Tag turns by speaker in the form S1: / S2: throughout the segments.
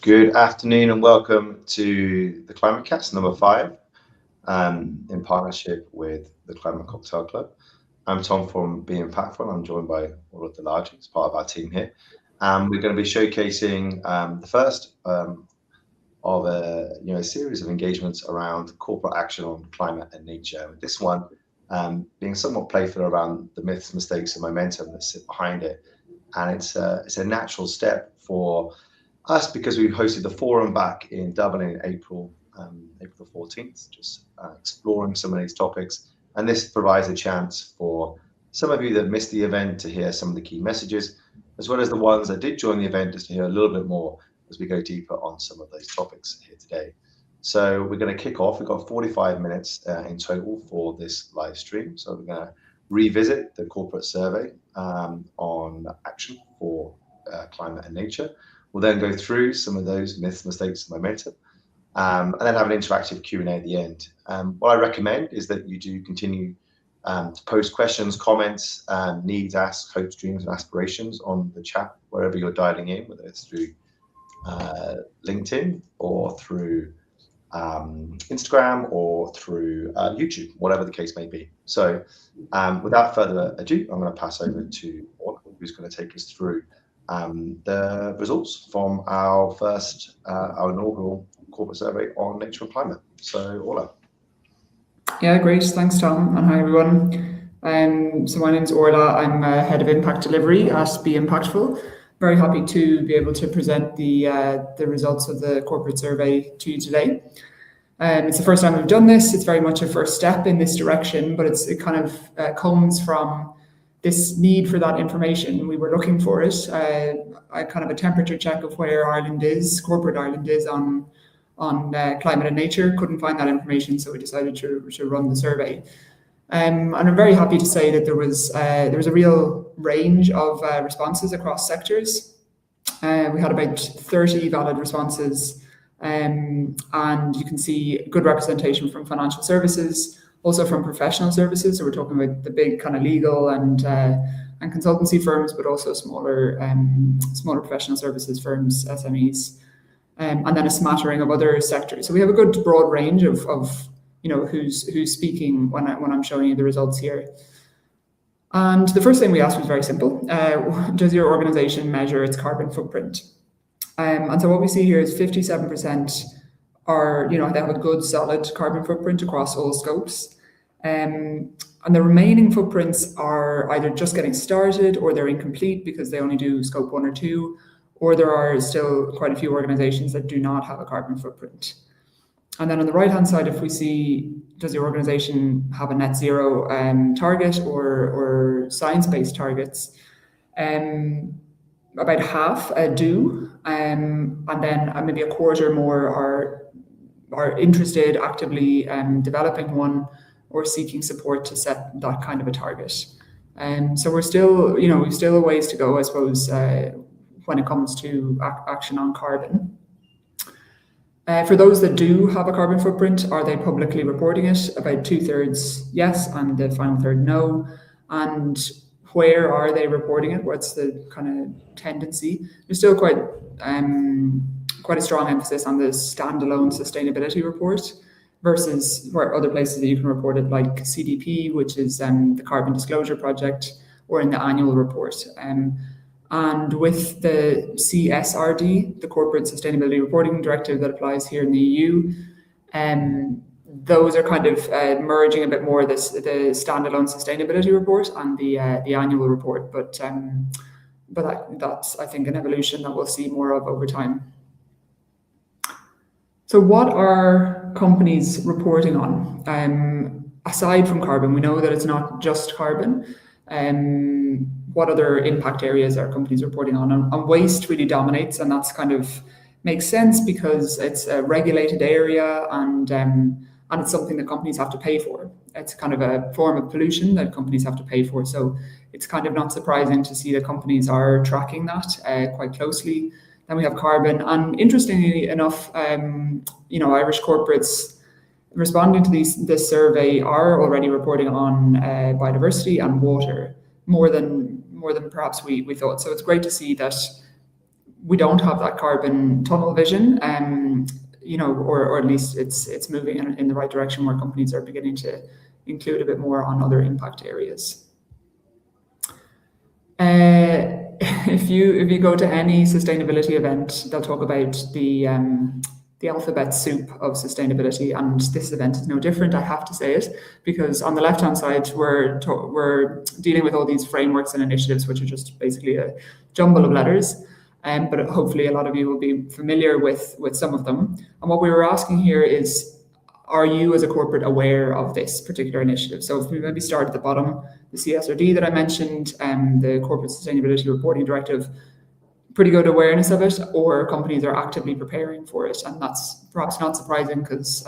S1: Good afternoon and welcome to the Climate Cast number 5 in partnership with the Climate Cocktail Club. I'm Tom from Be Impactful. I'm joined by Orla Delaji as part of our team here. We're going to be showcasing the first of a series of engagements around corporate action on climate and nature. This one being somewhat playful around the myths, mistakes, and momentum that sit behind it. And it's a natural step for us because we hosted the forum back in Dublin in April the 14th, just exploring some of these topics. And this provides a chance for some of you that missed the event to hear some of the key messages, as well as the ones that did join the event just to hear a little bit more as we go deeper on some of those topics here today. So we're going to kick off. We've got 45 minutes in total for this live stream. So we're going to revisit the corporate survey on action for climate and nature. We'll then go through some of those myths, mistakes, and momentum, and then have an interactive Q&A at the end. What I recommend is that you do continue to post questions, comments, needs, asks, hopes, dreams, and aspirations on the chat, wherever you're dialing in, whether it's through LinkedIn or through Instagram or through YouTube, whatever the case may be. So without further ado, I'm going to pass over to Orla, who's going to take us through the results from our inaugural corporate survey on nature and climate. So Orla.
S2: Yeah, great. Thanks, Tom, and hi everyone. So my name's Orla. I'm head of impact delivery at Be Impactful. Very happy to be able to present the results of the corporate survey to you today. It's the first time we've done this. It's very much a first step in this direction, but it kind of comes from this need for that information. We were looking for it. I kind of a temperature check of where corporate Ireland is on climate and nature. Couldn't find that information, so we decided to run the survey. And I'm very happy to say that there was a real range of responses across sectors. We had about 30 valid responses, and you can see good representation from financial services, also from professional services. So we're talking about the big kind of legal and consultancy firms, but also smaller professional services firms, SMEs, and then a smattering of other sectors. So we have a good broad range of who's speaking when I'm showing you the results here. And the first thing we asked was very simple. Does your organization measure its carbon footprint? And so what we see here is 57% they have a good solid carbon footprint across all scopes. And the remaining footprints are either just getting started or they're incomplete because they only do scope 1 or 2, or there are still quite a few organizations that do not have a carbon footprint. And then on the right-hand side, if we see, does your organization have a net zero target or science-based targets? About half do, and then maybe a quarter more are interested, actively developing one or seeking support to set that kind of a target. So we've still a ways to go, I suppose, when it comes to action on carbon. For those that do have a carbon footprint, are they publicly reporting it? About 2/3 yes, and the final third no. And where are they reporting it? What's the kind of tendency? There's still quite a strong emphasis on the standalone sustainability report versus where other places that you can report it, like CDP, which is the Carbon Disclosure Project, or in the annual report. And with the CSRD, the Corporate Sustainability Reporting Directive that applies here in the EU, those are kind of merging a bit more the standalone sustainability report and the annual report. But that's, I think, an evolution that we'll see more of over time. So what are companies reporting on? Aside from carbon, we know that it's not just carbon. What other impact areas are companies reporting on? And waste really dominates, and that's kind of makes sense because it's a regulated area and it's something that companies have to pay for. It's kind of a form of pollution that companies have to pay for. So it's kind of not surprising to see that companies are tracking that quite closely. Then we have carbon, and interestingly enough, Irish corporates responding to this survey are already reporting on biodiversity and water more than perhaps we thought. So it's great to see that we don't have that carbon tunnel vision, or at least it's moving in the right direction, where companies are beginning to include a bit more on other impact areas. If you go to any sustainability event, they'll talk about the alphabet soup of sustainability, and this event is no different. I have to say it, because on the left-hand side, we're dealing with all these frameworks and initiatives, which are just basically a jumble of letters. But hopefully a lot of you will be familiar with some of them. And what we were asking here is, are you as a corporate aware of this particular initiative? So if we maybe start at the bottom, the CSRD that I mentioned, the Corporate Sustainability Reporting Directive, pretty good awareness of it, or companies are actively preparing for it. And that's perhaps not surprising, because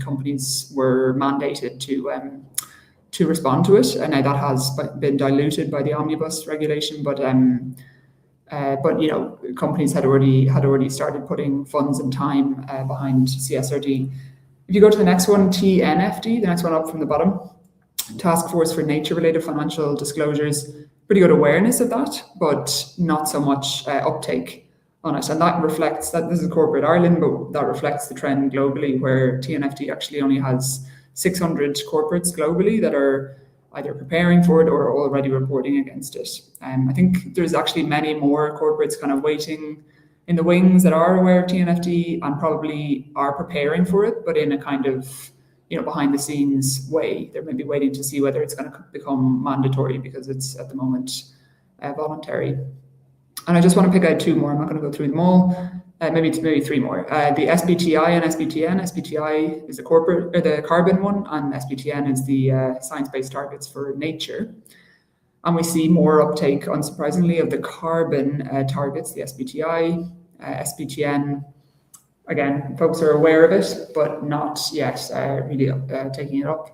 S2: companies were mandated to respond to it. And now that has been diluted by the omnibus regulation, but companies had already started putting funds and time behind CSRD. If you go to the next one, TNFD, the next one up from the bottom, Task Force for Nature-Related Financial Disclosures, pretty good awareness of that, but not so much uptake on it. And that reflects that this is corporate Ireland, but that reflects the trend globally, where TNFD actually only has 600 corporates globally that are either preparing for it or already reporting against it. I think there's actually many more corporates kind of waiting in the wings that are aware of TNFD and probably are preparing for it, but in a kind of behind the scenes way. They're maybe waiting to see whether it's going to become mandatory, because it's at the moment voluntary. And I just want to pick out two more. I'm not going to go through them all. Maybe three more. The SBTI and SBTN. SBTI is the carbon one, and SBTN is the science-based targets for nature. And we see more uptake, unsurprisingly, of the carbon targets, the SBTI, SBTN. Again, folks are aware of it, but not yet really taking it up.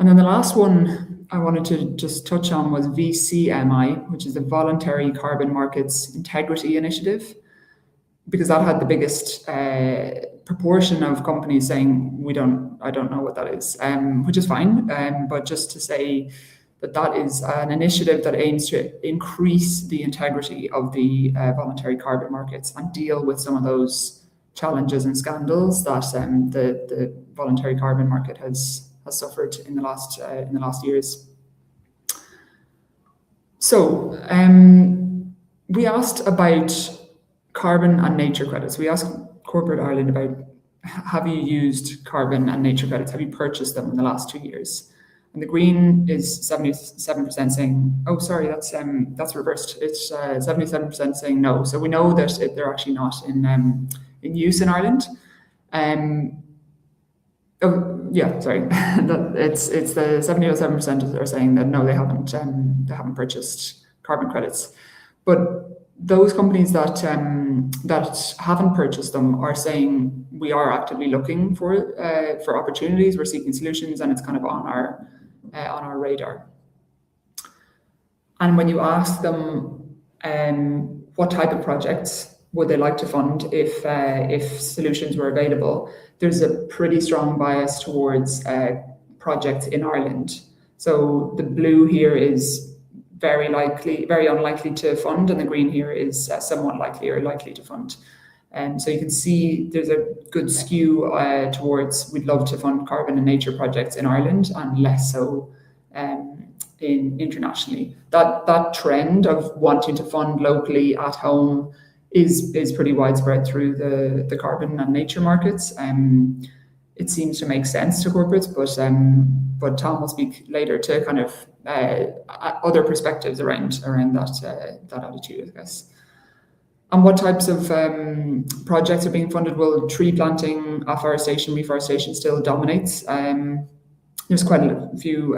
S2: And then the last one I wanted to just touch on was VCMI, which is the Voluntary Carbon Markets Integrity Initiative, because that had the biggest proportion of companies saying, I don't know what that is, which is fine. But just to say that is an initiative that aims to increase the integrity of the voluntary carbon markets and deal with some of those challenges and scandals that the voluntary carbon market has suffered in the last years. So we asked about carbon and nature credits. We asked corporate Ireland about, have you used carbon and nature credits? Have you purchased them in the last 2 years? And the green is 77% saying, oh, sorry, that's reversed. It's 77% saying no. So we know that they're actually not in use in Ireland. It's the 77% are saying that no, they haven't purchased carbon credits. But those companies that haven't purchased them are saying we are actively looking for opportunities. We're seeking solutions, and it's kind of on our radar. And when you ask them what type of projects would they like to fund if solutions were available, there's a pretty strong bias towards projects in Ireland. So the blue here is very unlikely to fund, and the green here is somewhat likely or likely to fund. So you can see there's a good skew towards we'd love to fund carbon and nature projects in Ireland, and less so internationally. That trend of wanting to fund locally at home is pretty widespread through the carbon and nature markets. It seems to make sense to corporates, but Tom will speak later to kind of other perspectives around that attitude, I guess. And what types of projects are being funded? Well, tree planting, afforestation, reforestation still dominates. There's quite a few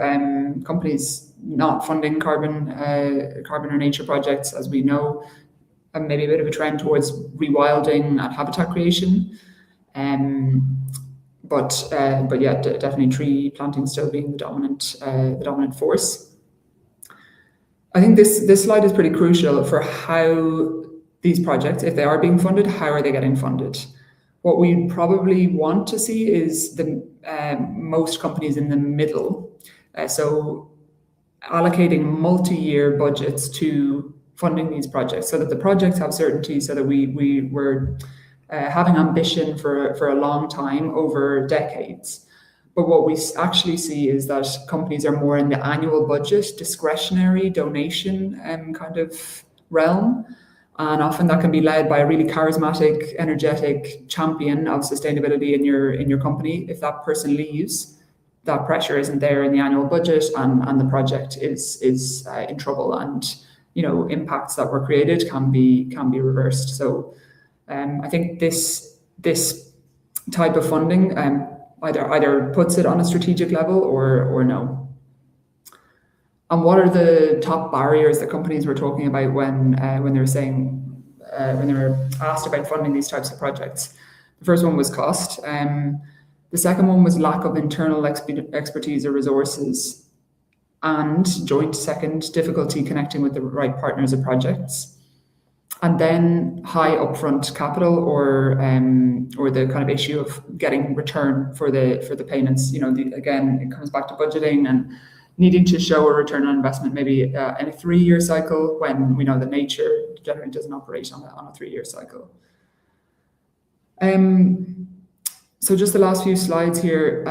S2: companies not funding carbon or nature projects, as we know, and maybe a bit of a trend towards rewilding and habitat creation. But yeah, definitely tree planting still being the dominant force. I think this slide is pretty crucial for how these projects, if they are being funded, how are they getting funded? What we probably want to see is the most companies in the middle. So allocating multi-year budgets to funding these projects, so that the projects have certainty, so that we're having ambition for a long time, over decades. But what we actually see is that companies are more in the annual budget, discretionary donation kind of realm. And often that can be led by a really charismatic, energetic champion of sustainability in your company. If that person leaves, that pressure isn't there in the annual budget, and the project is in trouble, and impacts that were created can be reversed. So I think this type of funding either puts it on a strategic level or no. And what are the top barriers that companies were talking about when they were saying when they were asked about funding these types of projects? The first one was cost. The second one was lack of internal expertise or resources, and joint second, difficulty connecting with the right partners or projects. And then high upfront capital, or the kind of issue of getting return for the payments. Again, it comes back to budgeting and needing to show a return on investment, maybe in a 3-year cycle, when we know that nature generally doesn't operate on a 3-year cycle. So just the last few slides here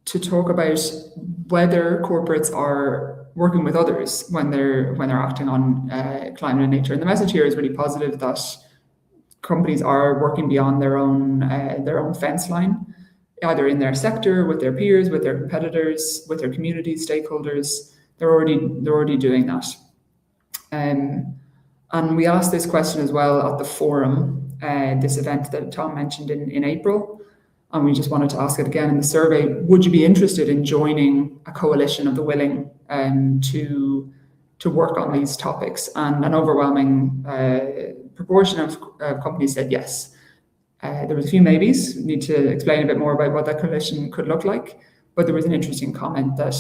S2: to talk about whether corporates are working with others when they're acting on climate and nature. And the message here is really positive, that companies are working beyond their own fence line, either in their sector, with their peers, with their competitors, with their community stakeholders. They're already doing that. And we asked this question as well at the forum, this event that Tom mentioned in April. And we just wanted to ask it again in the survey: would you be interested in joining a coalition of the willing to work on these topics? And an overwhelming proportion of companies said yes. There was a few maybes. We need to explain a bit more about what that coalition could look like. But there was an interesting comment that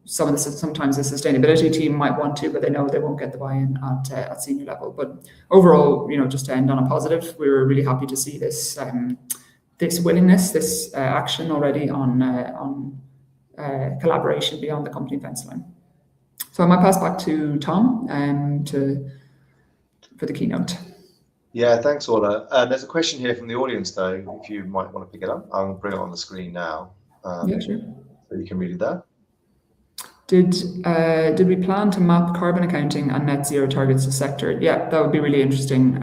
S2: sometimes the sustainability team might want to, but they know they won't get the buy-in at senior level. But overall, just to end on a positive, we were really happy to see this willingness, this action already on collaboration beyond the company fence line. So I might pass back to Tom for the keynote.
S1: Yeah, thanks, Orla. There's a question here from the audience, though, if you might want to pick it up. I'll bring it on the screen now.
S2: Yeah, sure.
S1: So you can read it there.
S2: Did we plan to map carbon accounting and net zero targets to sector? Yeah, that would be really interesting.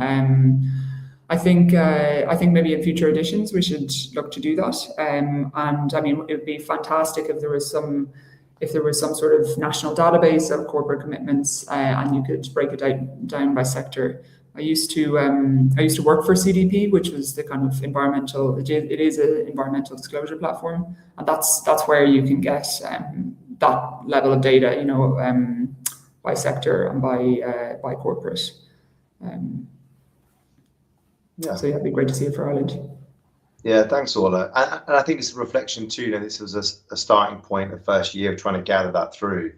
S2: I think maybe in future editions we should look to do that. And I mean, it would be fantastic if there was some sort of national database of corporate commitments, and you could break it down by sector. I used to work for CDP, which was the kind of environmental. It is an environmental disclosure platform, and that's where you can get that level of data, by sector and by corporate.
S1: Yeah.
S2: So yeah, it'd be great to see it for Ireland.
S1: Yeah, thanks, Orla. And I think it's a reflection too. This was a starting point, the first year of trying to gather that through,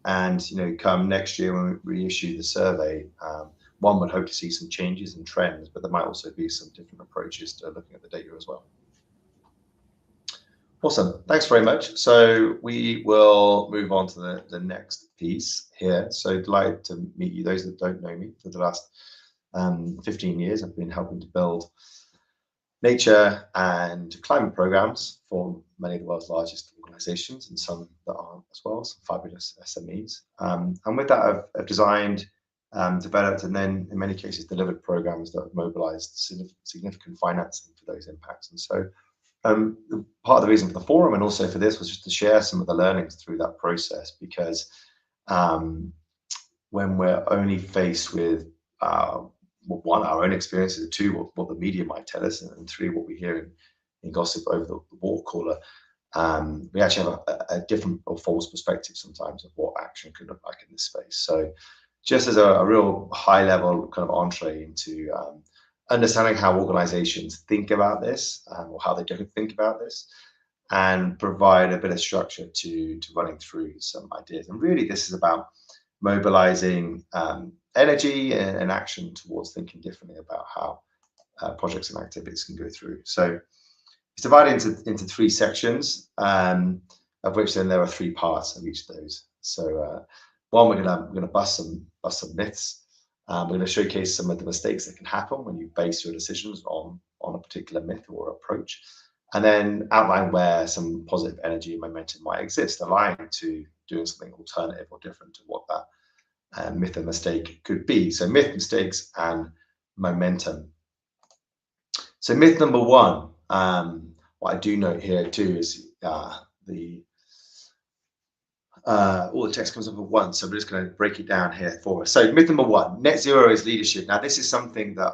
S1: and come next year when we reissue the survey. One would hope to see some changes and trends, but there might also be some different approaches to looking at the data as well. Awesome, thanks very much. So we will move on to the next piece here. So delighted to meet you. Those that don't know me, for the last 15 years, I've been helping to build nature and climate programs for many of the world's largest organizations, and some that aren't as well, some fabulous SMEs. And with that, I've designed, developed, and then in many cases delivered programs that have mobilized significant financing for those impacts. And so part of the reason for the forum and also for this was just to share some of the learnings through that process, because when we're only faced with one, our own experiences, two, what the media might tell us, and three, what we hear in gossip over the water cooler, we actually have a different or false perspective sometimes of what action could look like in this space. So just as a real high level kind of entree into understanding how organizations think about this, or how they don't think about this, and provide a bit of structure to running through some ideas. And really this is about mobilizing energy and action towards thinking differently about how projects and activities can go through. So it's divided into three sections, of which then there are three parts of each of those. So One, we're gonna bust some myths. We're going to showcase some of the mistakes that can happen when you base your decisions on a particular myth or approach, and then outline where some positive energy and momentum might exist, aligned to doing something alternative or different to what that myth and mistake could be. So myth, mistakes, and momentum. So myth number one, what I do note here too is all the text comes up at once, so we're just going to break it down here for us. So myth number one, net zero is leadership. Now this is something that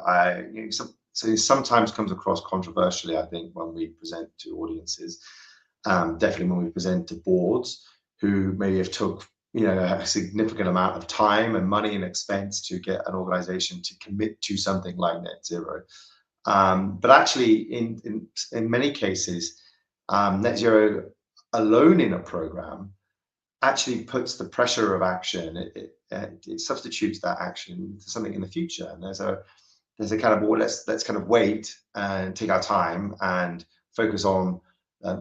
S1: sometimes comes across controversially, I think, when we present to audiences, definitely when we present to boards who maybe have took a significant amount of time and money and expense to get an organization to commit to something like net zero. But actually, in many cases, net zero alone in a program actually puts the pressure of action. It substitutes that action to something in the future. And there's a kind of, well, let's kind of wait and take our time and focus on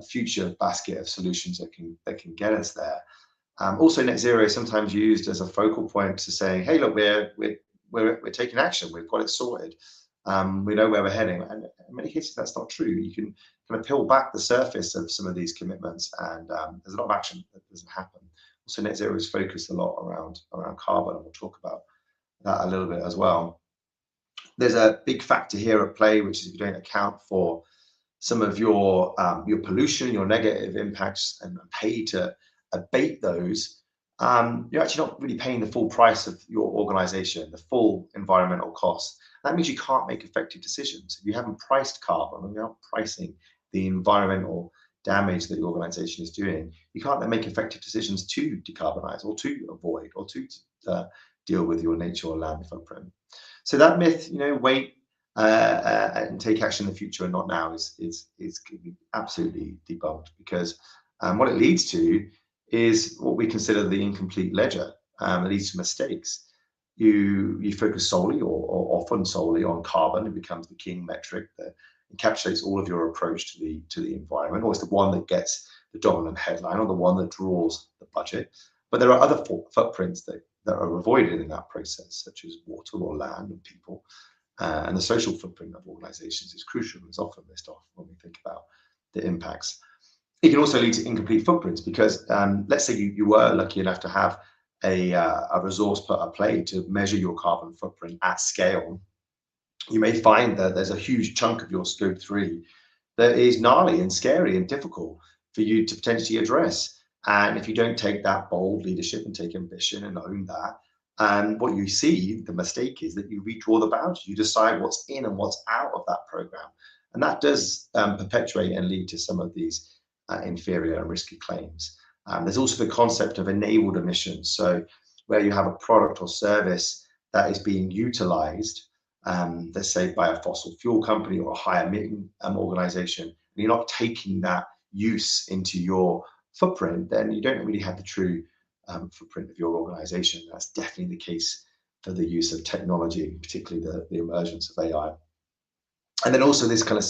S1: future basket of solutions that can get us there. Also, net zero is sometimes used as a focal point to say, hey, look, we're taking action. We've got it sorted. We know where we're heading. And in many cases, that's not true. You can kind of peel back the surface of some of these commitments, and there's a lot of action that doesn't happen. Also, net zero is focused a lot around carbon, and we'll talk about that a little bit as well. There's a big factor here at play, which is if you don't account for some of your pollution, your negative impacts, and pay to abate those, you're actually not really paying the full price of your organization, the full environmental cost. That means you can't make effective decisions. If you haven't priced carbon, and you're not pricing the environmental damage that your organization is doing, you can't then make effective decisions to decarbonize or to avoid or to deal with your nature or land footprint. So that myth, wait and take action in the future and not now, is can be absolutely debunked, because what it leads to is what we consider the incomplete ledger. It leads to mistakes. You focus solely or often solely on carbon. It becomes the king metric that encapsulates all of your approach to the environment, or it's the one that gets the dominant headline, or the one that draws the budget. But there are other footprints that are avoided in that process, such as water or land and people. And the social footprint of organizations is crucial. It's often missed off when we think about the impacts. It can also lead to incomplete footprints, because let's say you were lucky enough to have a resource put at play to measure your carbon footprint at scale. You may find that there's a huge chunk of your scope 3 that is gnarly and scary and difficult for you to potentially address. And if you don't take that bold leadership and take ambition and own that, and what you see, the mistake is that you redraw the boundaries. You decide what's in and what's out of that program. And that does perpetuate and lead to some of these inferior and risky claims. There's also the concept of enabled emissions. So where you have a product or service that is being utilized, let's say by a fossil fuel company or a high emitting organization, and you're not taking that use into your footprint, then you don't really have the true footprint of your organization. That's definitely the case for the use of technology, particularly the emergence of AI. And then also this kind of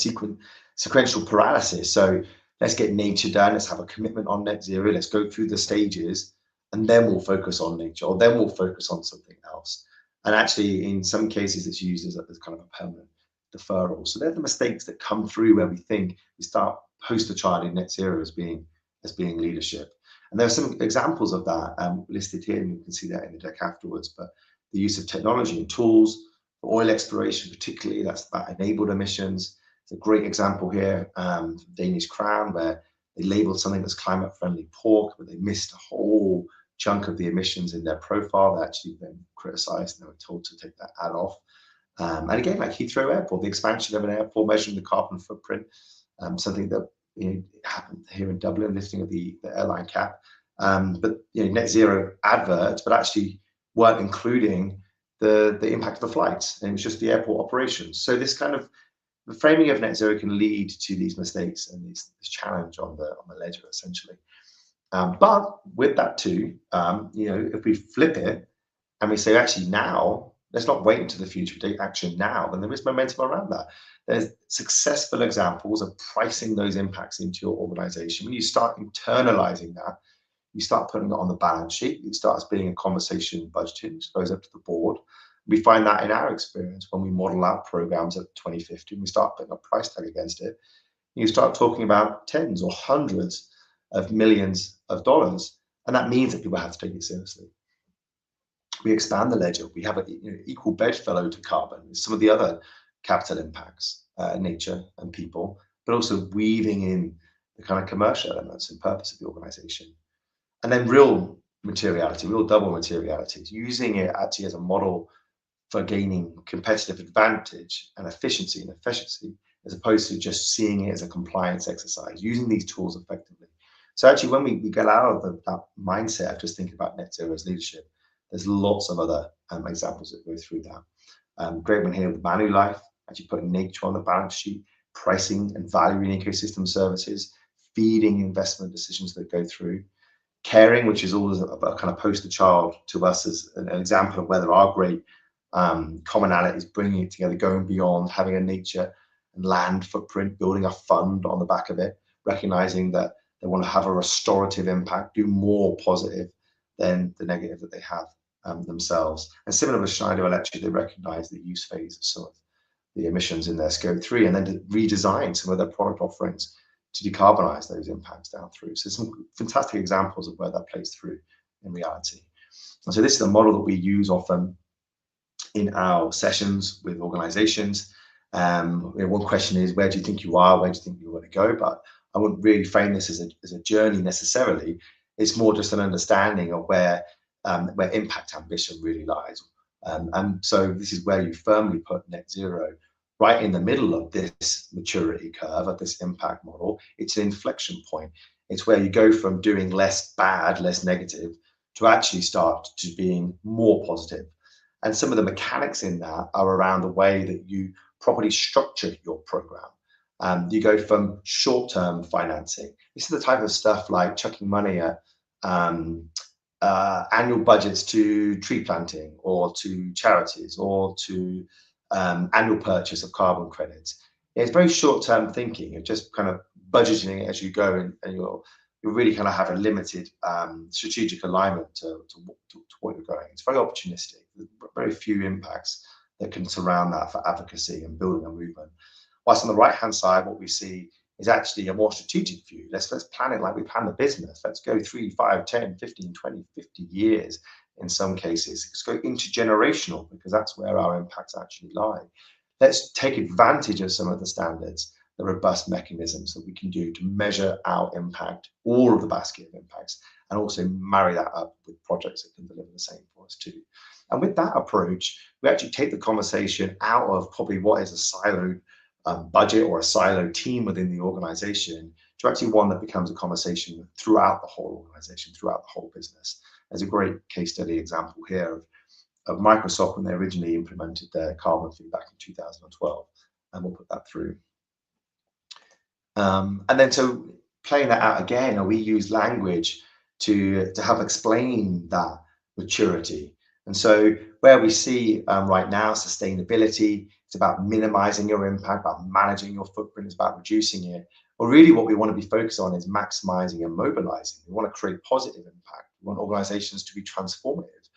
S1: sequential paralysis. So let's get nature done. Let's have a commitment on net zero. Let's go through the stages, and then we'll focus on nature, or then we'll focus on something else. And actually, in some cases, it's used as kind of a permanent deferral. So they're the mistakes that come through where we think we start poster chart in net zero as being leadership. And there are some examples of that listed here, and you can see that in the deck afterwards. But the use of technology and tools for oil exploration, particularly, that's about enabled emissions. It's a great example here, Danish Crown, where they labeled something that's climate-friendly pork, but they missed a whole chunk of the emissions in their profile. They actually been criticised, and they were told to take that ad off. And again, like Heathrow Airport, the expansion of an airport, measuring the carbon footprint, something that happened here in Dublin, lifting of the airline cap. But net zero adverts, but actually weren't including the impact of the flights. And it was just the airport operations. So this kind of the framing of net zero can lead to these mistakes and this challenge on the ledger, essentially. But with that too, if we flip it and we say, actually now, let's not wait until the future, take action now, then there is momentum around that. There's successful examples of pricing those impacts into your organization. When you start internalizing that, you start putting it on the balance sheet. It starts being a conversation budgeting, it goes up to the board. We find that in our experience when we model out programs at 2050, and we start putting a price tag against it, you start talking about tens or hundreds of millions of dollars, and that means that people have to take it seriously. We expand the ledger. We have an equal bedfellow to carbon, some of the other capital impacts, nature and people, but also weaving in the kind of commercial elements and purpose of the organization. And then real materiality, real double materiality, using it actually as a model for gaining competitive advantage and efficiency, as opposed to just seeing it as a compliance exercise, using these tools effectively. So actually, when we get out of that mindset of just thinking about net zero as leadership, there's lots of other examples that go through that. Great one here with Manulife, actually putting nature on the balance sheet, pricing and valuing ecosystem services, feeding investment decisions that go through. Caring, which is always a kind of poster child to us as an example of where there are great commonalities, bringing it together, going beyond, having a nature and land footprint, building a fund on the back of it, recognizing that they want to have a restorative impact, do more positive than the negative that they have themselves. And similar with Schneider Electric, they recognize the use phase of some of the emissions in their scope 3, and then to redesign some of their product offerings to decarbonize those impacts down through. So some fantastic examples of where that plays through in reality. And so this is a model that we use often in our sessions with organizations. One question is, where do you think you are? Where do you think you want to go? But I wouldn't really frame this as a journey necessarily. It's more just an understanding of where impact ambition really lies. And so this is where you firmly put net zero right in the middle of this maturity curve, of this impact model. It's an inflection point. It's where you go from doing less bad, less negative, to actually start to being more positive. And some of the mechanics in that are around the way that you properly structure your program. You go from short-term financing. This is the type of stuff like chucking money at annual budgets to tree planting, or to charities, or to annual purchase of carbon credits. It's very short-term thinking. You're just kind of budgeting it as you go, and you'll really kind of have a limited strategic alignment to what you're going. It's very opportunistic. There's very few impacts that can surround that for advocacy and building a movement. Whilst on the right-hand side, what we see is actually a more strategic view. Let's plan it like we plan the business. Let's go 3, 5, 10, 15, 20, 50 years in some cases. Let's go intergenerational, because that's where our impacts actually lie. Let's take advantage of some of the standards, the robust mechanisms that we can do to measure our impact, all of the basket of impacts, and also marry that up with projects that can deliver the same for us too. And with that approach, we actually take the conversation out of probably what is a siloed budget or a siloed team within the organization, to actually one that becomes a conversation throughout the whole organization, throughout the whole business. There's a great case study example here of Microsoft when they originally implemented their carbon fee back in 2012, and we'll put that through. And then so playing that out again, we use language to help explain that maturity. And so where we see right now sustainability, it's about minimizing your impact, about managing your footprint, it's about reducing it. Well, really what we want to be focused on is maximizing and mobilizing. We want to create positive impact. We want organizations to be transformative.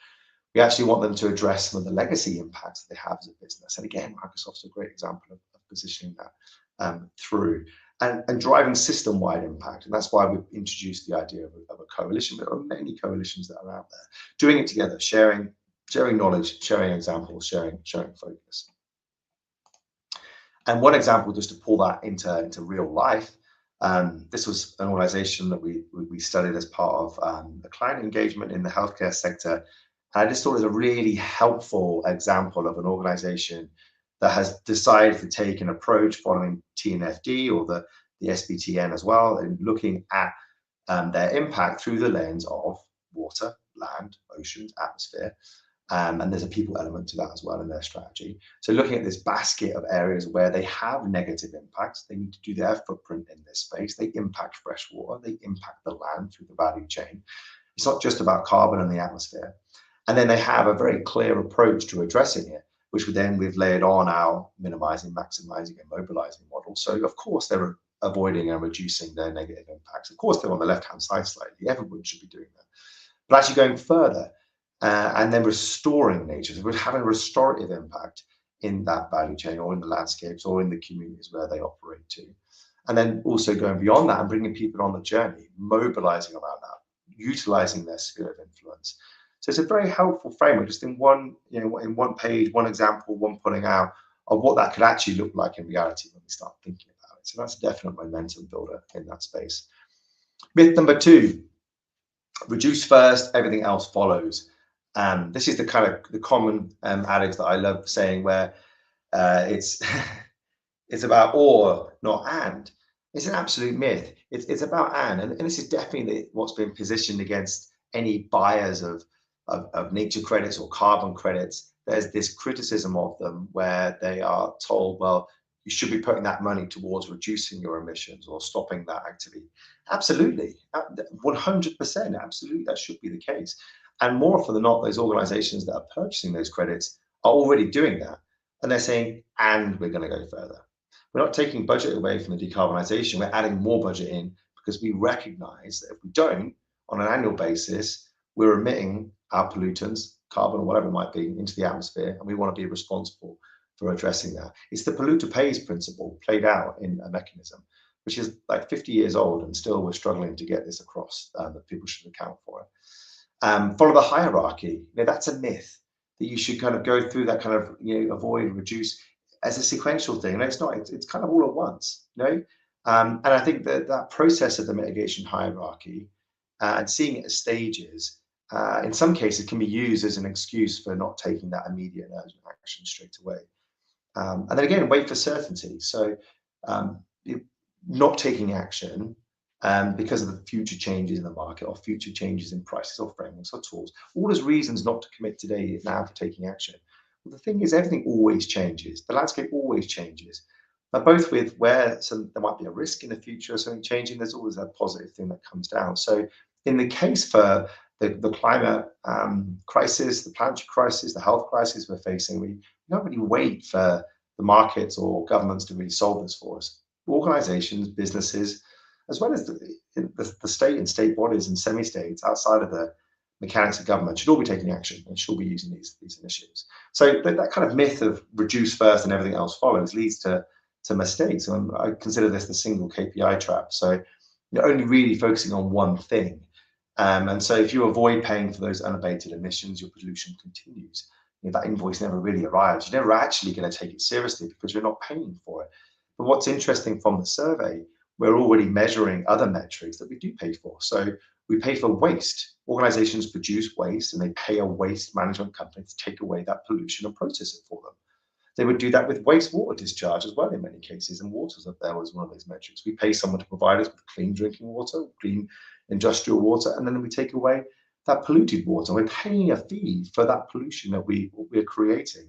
S1: We actually want them to address some of the legacy impacts that they have as a business. And again, Microsoft's a great example of positioning that through. And driving system-wide impact. And that's why we've introduced the idea of a coalition. There are many coalitions that are out there. Doing it together, sharing knowledge, sharing examples, sharing focus. And one example, just to pull that into real life, this was an organization that we studied as part of a client engagement in the healthcare sector. And I just thought it was a really helpful example of an organization that has decided to take an approach following TNFD or the SBTN as well, and looking at their impact through the lens of water, land, oceans, atmosphere. And there's a people element to that as well in their strategy. So looking at this basket of areas where they have negative impacts, they need to do their footprint in this space. They impact fresh water, they impact the land through the value chain. It's not just about carbon and the atmosphere. And then they have a very clear approach to addressing it, which we've layered on our minimizing, maximizing, and mobilizing model. So of course there are avoiding and reducing their negative impacts. Of course, they're on the left-hand side slightly. Everyone should be doing that. But actually going further and then restoring nature, so we're having a restorative impact in that value chain or in the landscapes or in the communities where they operate to. And then also going beyond that and bringing people on the journey, mobilizing around that, utilizing their sphere of influence. So it's a very helpful framework, just in one, in one page, one example, one putting out of what that could actually look like in reality when we start thinking about it. So that's a definite momentum builder in that space. Myth number 2, reduce first, everything else follows. This is the kind of the common adage that I love saying, where it's it's about or, not and. It's an absolute myth. It's about and this is definitely what's been positioned against any buyers of nature credits or carbon credits. There's this criticism of them where they are told, well, you should be putting that money towards reducing your emissions or stopping that activity. Absolutely, 100%, absolutely, that should be the case. And more often than not, those organizations that are purchasing those credits are already doing that. And they're saying, and we're going to go further. We're not taking budget away from the decarbonisation, we're adding more budget in because we recognise that if we don't, on an annual basis, we're emitting our pollutants, carbon or whatever it might be, into the atmosphere, and we want to be responsible for addressing that. It's the polluter pays principle played out in a mechanism, which is like 50 years old, and still we're struggling to get this across, that people should account for it. Follow the hierarchy. That's a myth, that you should kind of go through that kind of, avoid, reduce as a sequential thing. No, it's not. It's kind of all at once, And I think that process of the mitigation hierarchy and seeing it as stages, in some cases, can be used as an excuse for not taking that immediate and urgent action straight away. And then again, wait for certainty. So not taking action because of the future changes in the market or future changes in prices or frameworks or tools, all as reasons not to commit today now for taking action. Well, the thing is, everything always changes. The landscape always changes. But both with where there might be a risk in the future or something changing, there's always a positive thing that comes down. So in the case for the climate crisis, the planetary crisis, the health crisis we're facing, we don't really wait for the markets or governments to really solve this for us. Organizations, businesses, as well as the state and state bodies and semi-states outside of the mechanics of government should all be taking action and should be using these initiatives. So that kind of myth of reduce first and everything else follows leads to mistakes. And I consider this the single KPI trap. So you're only really focusing on one thing. And so if you avoid paying for those unabated emissions, your pollution continues. That invoice never really arrives. You're never actually going to take it seriously because you're not paying for it. But what's interesting from the survey, we're already measuring other metrics that we do pay for. So we pay for waste. Organizations produce waste and they pay a waste management company to take away that pollution and process it for them. They would do that with wastewater discharge as well in many cases, and water's up there was one of those metrics. We pay someone to provide us with clean drinking water, clean industrial water, and then we take away that polluted water. We're paying a fee for that pollution that we're creating.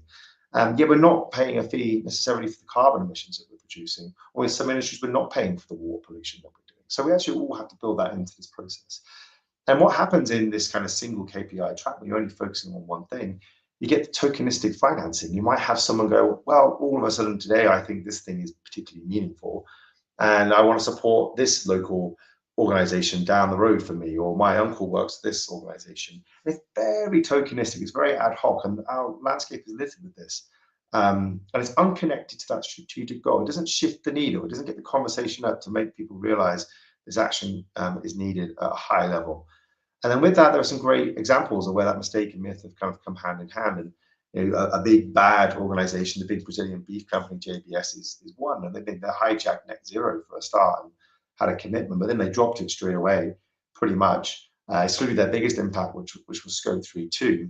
S1: Yet we're not paying a fee necessarily for the carbon emissions that we're producing, or in some industries we're not paying for the water pollution that we're doing. So we actually all have to build that into this process. And what happens in this kind of single KPI trap, when you're only focusing on one thing, you get the tokenistic financing. You might have someone go, well, all of a sudden today, I think this thing is particularly meaningful, and I want to support this local organization down the road for me, or my uncle works at this organization. And it's very tokenistic, it's very ad hoc, and our landscape is littered with this. And it's unconnected to that strategic goal. It doesn't shift the needle. It doesn't get the conversation up to make people realize this action is needed at a high level. And then with that, there are some great examples of where that mistake and myth have kind of come hand in hand. And a big bad organization, the big Brazilian beef company JBS is one, and they hijacked net zero for a start and had a commitment, but then they dropped it straight away, pretty much. It's really their biggest impact, which was Scope 3 too.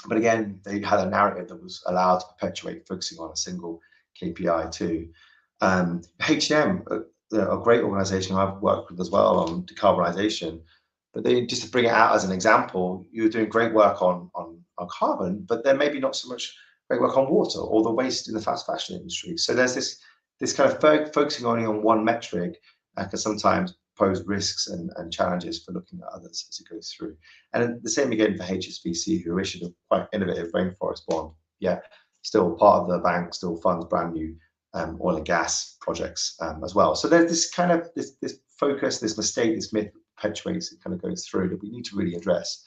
S1: But again, they had a narrative that was allowed to perpetuate focusing on a single KPI too. H&M, a great organization I've worked with as well on decarbonisation, but they, just to bring it out as an example, you're doing great work on carbon, but there may be not so much great work on water or the waste in the fast fashion industry. So there's this kind of focusing only on one metric can sometimes pose risks and challenges for looking at others as it goes through. And the same again for HSBC, who issued a quite innovative rainforest bond, yet still part of the bank, still funds brand new oil and gas projects as well. So there's this kind of this focus, this mistake, this myth perpetuates, it kind of goes through, that we need to really address.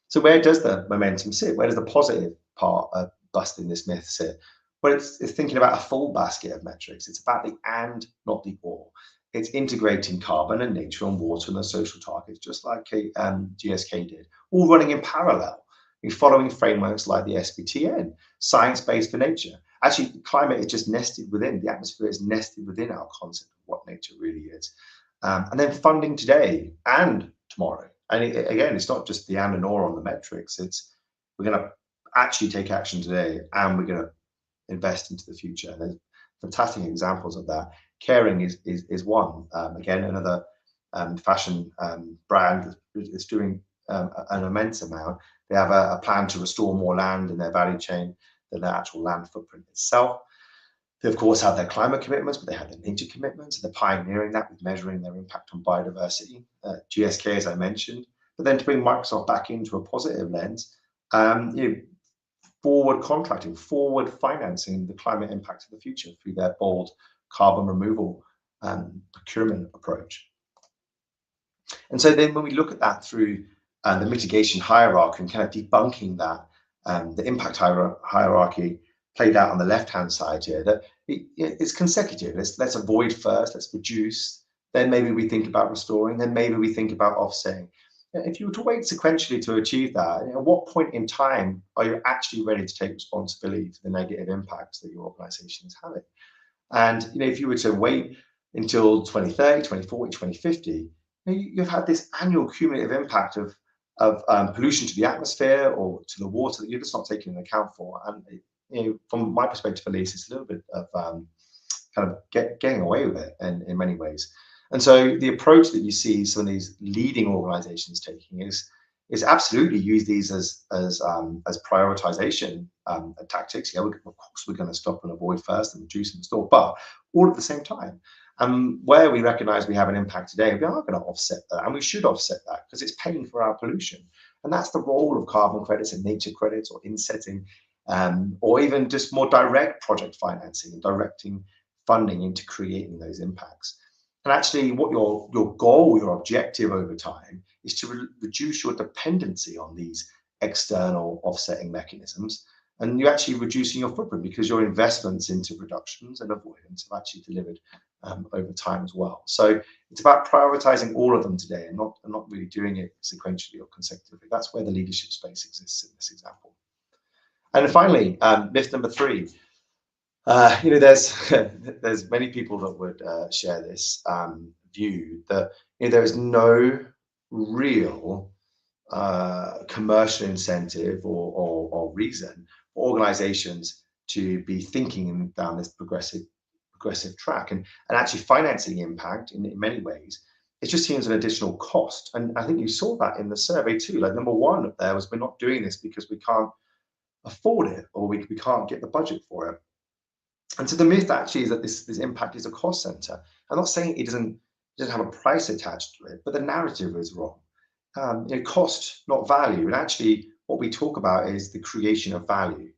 S1: So where does the momentum sit? Where does the positive part of busting this myth sit? Well, it's thinking about a full basket of metrics. It's about the and, not the or. It's integrating carbon and nature and water and the social targets, just like GSK did, all running in parallel. We're following frameworks like the SBTN, science-based for nature. Actually, climate is just nested within, the atmosphere is nested within our concept of what nature really is. And then funding today and tomorrow. And again, it's not just the and or on the metrics. It's we're going to actually take action today, and we're going to invest into the future. And there's fantastic examples of that. Caring is one. Again, another fashion brand is doing an immense amount. They have a plan to restore more land in their value chain than their actual land footprint itself. They, of course, have their climate commitments, but they have their nature commitments. They're pioneering that with measuring their impact on biodiversity. GSK, as I mentioned. But then to bring Microsoft back into a positive lens, forward contracting, forward financing the climate impact of the future through their bold carbon removal procurement approach. And so then when we look at that through the mitigation hierarchy and kind of debunking that, the impact hierarchy played out on the left-hand side here, that it's consecutive. Let's avoid first, let's reduce, then maybe we think about restoring, then maybe we think about offsetting. If you were to wait sequentially to achieve that, at what point in time are you actually ready to take responsibility for the negative impacts that your organization is having? And if you were to wait until 2030, 2040, 2050, you've had this annual cumulative impact of pollution to the atmosphere or to the water that you're just not taking into account for. And from my perspective, at least, it's a little bit of kind of getting away with it in many ways. And so the approach that you see some of these leading organizations taking is absolutely use these as prioritization tactics. Yeah, of course we're going to stop and avoid first and reduce and restore, but all at the same time. Where we recognize we have an impact today, we are going to offset that, and we should offset that because it's paying for our pollution. And that's the role of carbon credits and nature credits, or insetting, or even just more direct project financing and directing funding into creating those impacts. And actually, what your goal, your objective over time is to reduce your dependency on these external offsetting mechanisms. And you're actually reducing your footprint because your investments into reductions and avoidance have actually delivered over time as well. So it's about prioritizing all of them today and not really doing it sequentially or consecutively. That's where the leadership space exists in this example. And then finally, myth number 3. There's many people that would share this view that there is no real commercial incentive or reason for organizations to be thinking down this progressive track, and actually financing impact in many ways. It just seems an additional cost, and I think you saw that in the survey too. Like number 1 up there was, we're not doing this because we can't afford it, or we can't get the budget for it. And so the myth actually is that this impact is a cost center. I'm not saying it doesn't have a price attached to it, but the narrative is wrong. Cost, not value. And actually, what we talk about is the creation of value,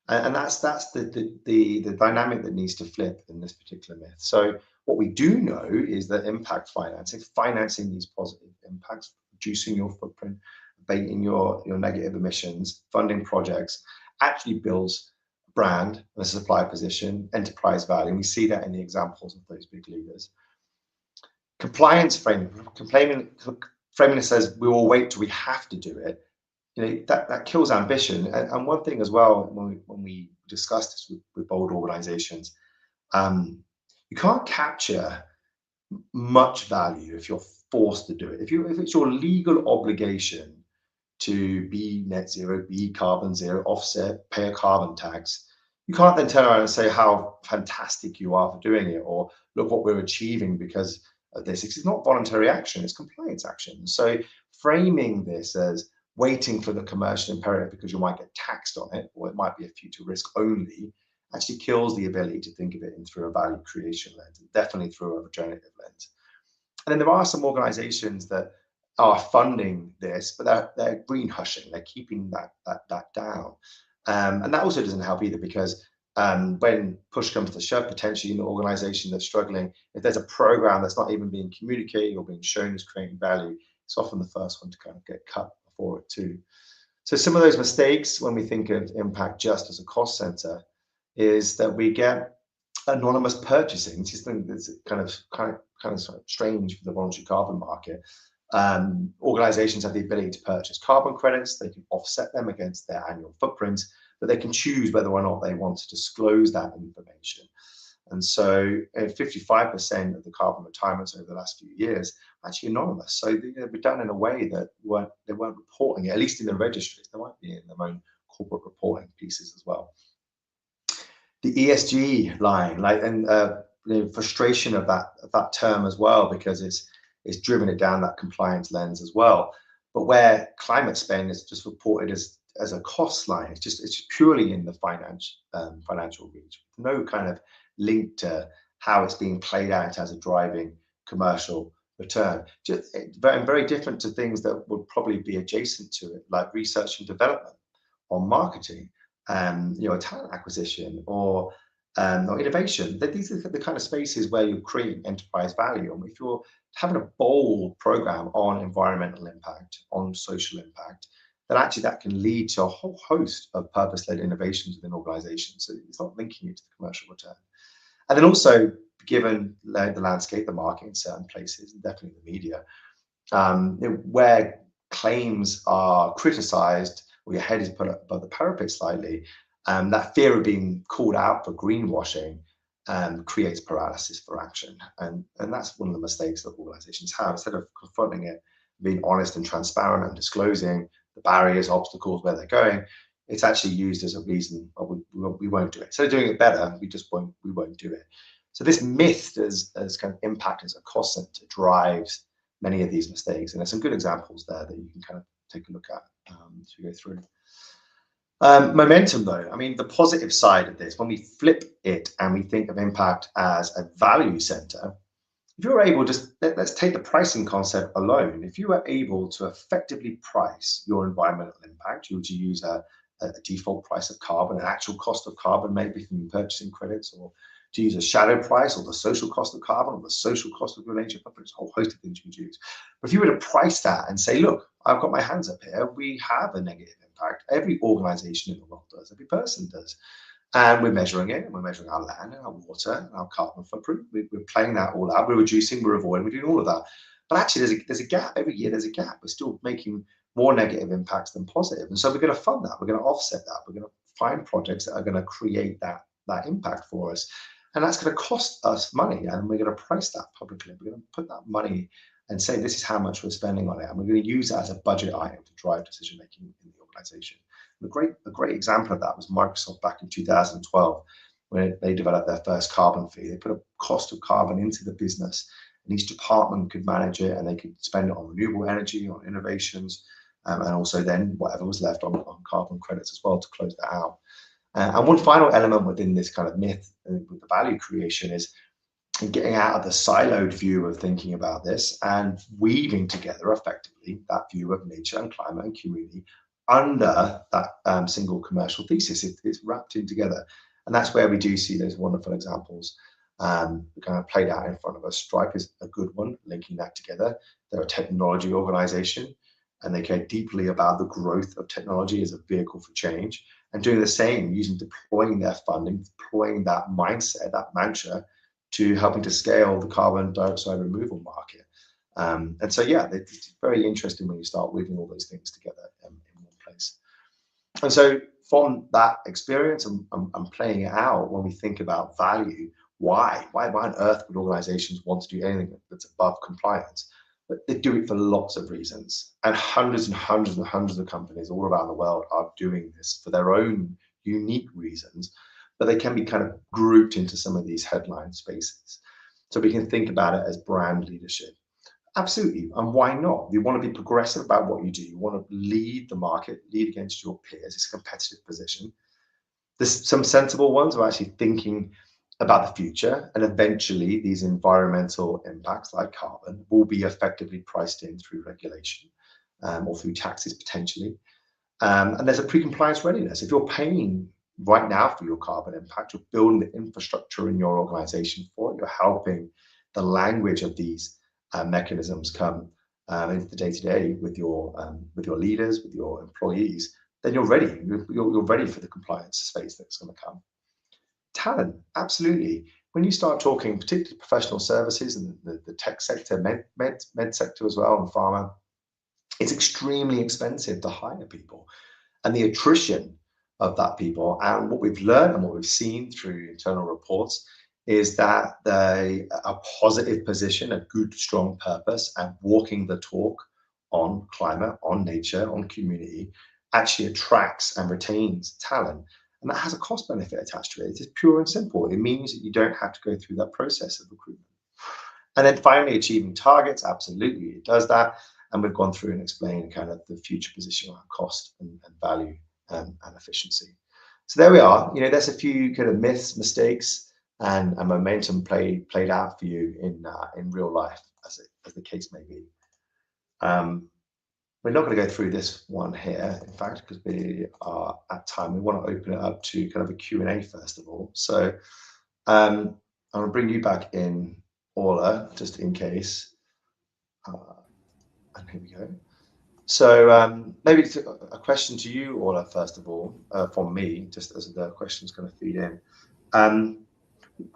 S1: and that's the dynamic that needs to flip in this particular myth. So what we do know is that impact financing these positive impacts, reducing your footprint, abating your negative emissions, funding projects, actually builds brand, a supply position, enterprise value. And we see that in the examples of those big leaders. Compliance framing that says we will wait till we have to do it, that kills ambition. And one thing as well, when we discuss this with bold organizations, you can't capture much value if you're forced to do it. If it's your legal obligation to be net zero, be carbon zero, offset, pay a carbon tax, you can't then turn around and say how fantastic you are for doing it, or look what we're achieving because of this. It's not voluntary action, it's compliance action. So framing this as waiting for the commercial imperative because you might get taxed on it, or it might be a future risk only, actually kills the ability to think of it through a value creation lens, and definitely through a regenerative lens. And then there are some organizations that are funding this, but they're green hushing, they're keeping that down. And that also doesn't help either, because when push comes to shove, potentially in an organization that's struggling, if there's a program that's not even being communicated or being shown as creating value, it's often the first one to kind of get cut before it too. So some of those mistakes when we think of impact just as a cost center is that we get anonymous purchasing. This is something that's kind of sort of strange for the voluntary carbon market. Organizations have the ability to purchase carbon credits. They can offset them against their annual footprints, but they can choose whether or not they want to disclose that information. And so 55% of the carbon retirements over the last few years are actually anonymous. So they've been done in a way that they weren't reporting it, at least in the registries. They might be in their own corporate reporting pieces as well. The ESG line, and the frustration of that term as well, because it's driven it down that compliance lens as well. But where climate spend is just reported as a cost line, it's purely in the financial reach. No kind of link to how it's being played out as a driving commercial return. Just very different to things that would probably be adjacent to it, like research and development, or marketing, talent acquisition, or innovation. These are the kind of spaces where you're creating enterprise value. And if you're having a bold program on environmental impact, on social impact, then actually that can lead to a whole host of purpose-led innovations within organizations. So it's not linking it to the commercial return. And then also, given the landscape, the market in certain places, and definitely the media, where claims are criticized or your head is put up above the parapet slightly, that fear of being called out for greenwashing creates paralysis for action. And that's one of the mistakes that organizations have. Instead of confronting it, being honest and transparent and disclosing the barriers, obstacles, where they're going, it's actually used as a reason, we won't do it. Instead of doing it better, we won't do it. So this myth as kind of impact as a cost center drives many of these mistakes. And there's some good examples there that you can kind of take a look at as we go through. Momentum, though, I mean, the positive side of this, when we flip it and we think of impact as a value center, if you're able, let's take the pricing concept alone. If you are able to effectively price your environmental impact, you would use a default price of carbon, an actual cost of carbon, maybe from purchasing credits, or to use a shadow price, or the social cost of carbon, or the social cost of your nature footprint. There's a whole host of things you could use. But if you were to price that and say, look, I've got my hands up here, we have a negative impact. Every organization in the world does, every person does. And we're measuring it, and we're measuring our land and our water and our carbon footprint. We're playing that all out. We're reducing, we're avoiding, we're doing all of that. But actually, there's a gap. Every year, there's a gap. We're still making more negative impacts than positive. And so we're going to fund that. We're going to offset that. We're going to find projects that are going to create that impact for us. And that's going to cost us money. And we're going to price that publicly. We're going to put that money and say, this is how much we're spending on it. And we're going to use that as a budget item to drive decision making in the organization. A great example of that was Microsoft back in 2012, when they developed their first carbon fee. They put a cost of carbon into the business, and each department could manage it, and they could spend it on renewable energy, on innovations, and also then whatever was left on carbon credits as well to close that out. And one final element within this kind of myth with the value creation is getting out of the siloed view of thinking about this and weaving together effectively that view of nature and climate and community under that single commercial thesis. It's wrapped in together. And that's where we do see those wonderful examples kind of played out in front of us. Stripe is a good one, linking that together. They're a technology organization, and they care deeply about the growth of technology as a vehicle for change, and doing the same, deploying their funding, deploying that mindset, that mantra, to helping to scale the carbon dioxide removal market. And so, yeah, it's very interesting when you start weaving all those things together in one place. And so from that experience and playing it out, when we think about value, why on earth would organizations want to do anything that's above compliance? But they do it for lots of reasons. And hundreds and hundreds and hundreds of companies all around the world are doing this for their own unique reasons, but they can be kind of grouped into some of these headline spaces. So we can think about it as brand leadership. Absolutely. And why not? You want to be progressive about what you do. You want to lead the market, lead against your peers. It's a competitive position. There's some sensible ones who are actually thinking about the future, and eventually these environmental impacts like carbon will be effectively priced in through regulation or through taxes potentially. And there's a pre-compliance readiness. If you're paying right now for your carbon impact. You're building the infrastructure in your organization for it. You're helping the language of these mechanisms come into the day-to-day with your leaders, with your employees. Then you're ready. You're ready for the compliance space that's going to come. Talent, absolutely. When you start talking, particularly professional services and the tech sector, med sector as well, and pharma, it's extremely expensive to hire people, and the attrition of that people, and what we've learned and what we've seen through internal reports, is that a positive position, a good, strong purpose, and walking the talk on climate, on nature, on community, actually attracts and retains talent. And that has a cost benefit attached to it. It's pure and simple. It means that you don't have to go through that process of recruitment. And then finally, achieving targets, absolutely, it does that. And we've gone through and explained kind of the future position around cost and value and efficiency. So there we are. There's a few kind of myths, mistakes, and momentum played out for you in real life, as the case may be. We're not going to go through this one here, in fact, because we are at time. We want to open it up to kind of a Q&A first of all. So I'm going to bring you back in, Orla, just in case. And here we go. So maybe a question to you, Orla, first of all, from me, just as the questions kind of feed in.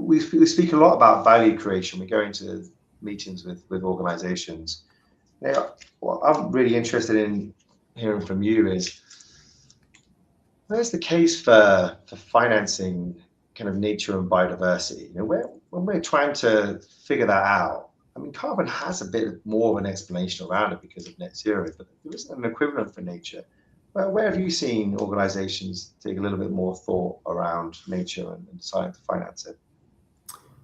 S1: We speak a lot about value creation. We go into meetings with organizations. What I'm really interested in hearing from you is, where's the case for financing kind of nature and biodiversity? When we're trying to figure that out, I mean, carbon has a bit more of an explanation around it because of net zero, but there isn't an equivalent for nature. Where have you seen organizations take a little bit more thought around nature and deciding to finance it?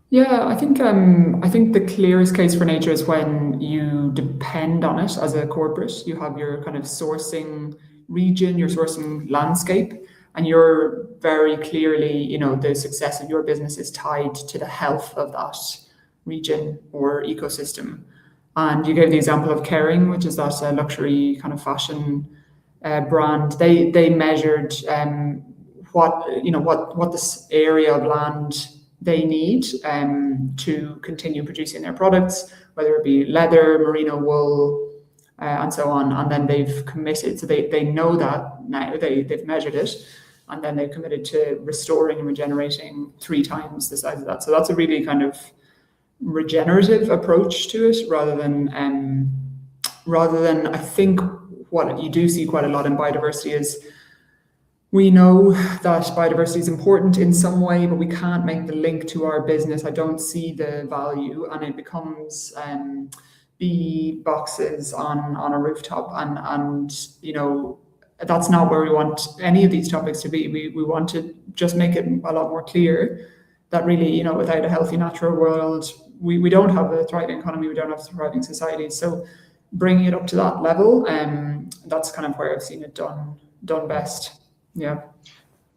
S2: Yeah, I think the clearest case for nature is when you depend on it as a corporate. You have your kind of sourcing region, your sourcing landscape, and you're very clearly, the success of your business is tied to the health of that region or ecosystem. And you gave the example of Kering, which is that luxury kind of fashion brand. They measured what this area of land they need to continue producing their products, whether it be leather, merino wool, and so on. And then they've committed, so they know that now, they've measured it, and then they've committed to restoring and regenerating 3 times the size of that. So that's a really kind of regenerative approach to it, rather than I think what you do see quite a lot in biodiversity is, we know that biodiversity is important in some way, but we can't make the link to our business. I don't see the value, and it becomes bee boxes on a rooftop, and that's not where we want any of these topics to be. We want to just make it a lot more clear that really, without a healthy natural world, we don't have a thriving economy, we don't have a thriving society. So bringing it up to that level, that's kind of where I've seen it done best. Yeah,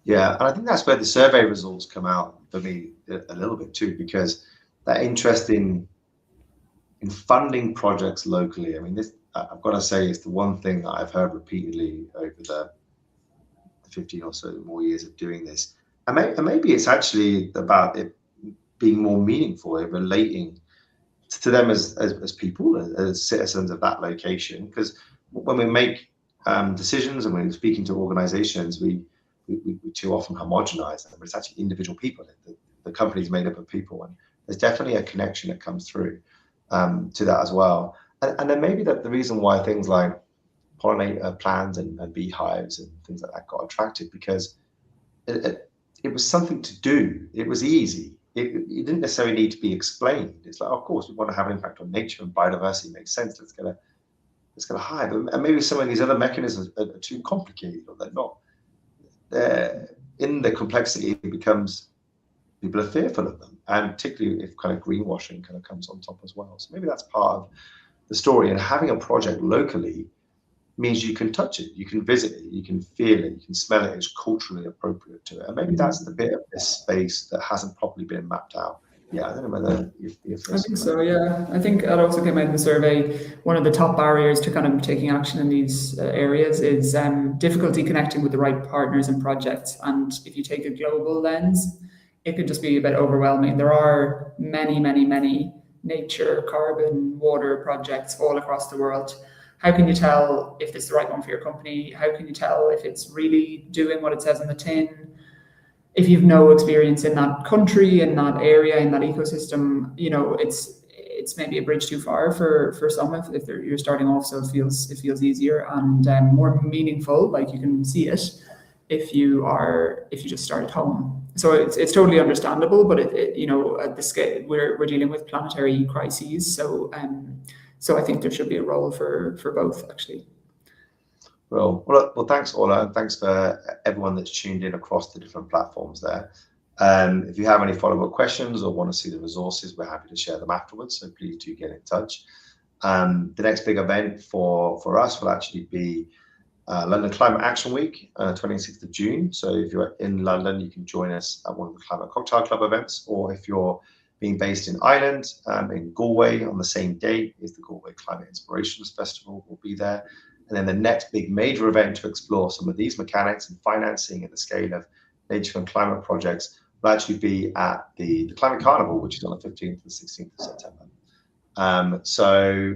S1: and I think that's where the survey results come out for me a little bit too, because that interest in funding projects locally. I mean, this, I've got to say, it's the one thing that I've heard repeatedly over the 15 or so more years of doing this. And maybe it's actually about it being more meaningful, relating to them as people, as citizens of that location. Because when we make decisions and when we're speaking to organizations, we too often homogenize them, but it's actually individual people. The company's made up of people, and there's definitely a connection that comes through to that as well. And then maybe that the reason why things like pollinator plants and beehives and things like that got attracted, because it was something to do. It was easy. It didn't necessarily need to be explained. It's like, of course, we want to have an impact on nature, and biodiversity makes sense. Let's get a hive. And maybe some of these other mechanisms are too complicated, or they're not. In the complexity, it becomes, people are fearful of them, and particularly if kind of greenwashing kind of comes on top as well. So maybe that's part of the story. And having a project locally means you can touch it, you can visit it, you can feel it, you can smell it. It's culturally appropriate to it. And maybe that's the bit of this space that hasn't properly been mapped out Yeah, I don't know whether if
S2: I think so, yeah. I think that also came out in the survey. One of the top barriers to kind of taking action in these areas is difficulty connecting with the right partners and projects. And if you take a global lens, it could just be a bit overwhelming. There are many, many, many nature, carbon, water projects all across the world. How can you tell if it's the right one for your company? How can you tell if it's really doing what it says on the tin? If you've no experience in that country, in that area, in that ecosystem, it's maybe a bridge too far for some if you're starting off. So it feels easier and more meaningful, like you can see it if you just start at home. So it's totally understandable, but at the scale we're dealing with planetary crises, so I think there should be a role for both actually.
S1: Well, thanks, Orla, and thanks for everyone that's tuned in across the different platforms there. If you have any follow-up questions or want to see the resources, we're happy to share them afterwards, so please do get in touch. The next big event for us will actually be London Climate Action Week, 26th of June. So if you're in London, you can join us at one of the Climate Cocktail Club events, or if you're being based in Ireland, in Galway on the same day is the Galway Climate Inspirations Festival. We'll be there. And then the next big major event to explore some of these mechanics and financing at the scale of nature and climate projects will actually be at the Climate Carnival, which is on the 15th and 16th of September. So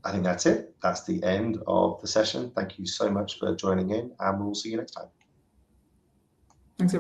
S1: I think that's it. That's the end of the session. Thank you so much for joining in, and we'll see you next time.
S2: Thanks, everyone.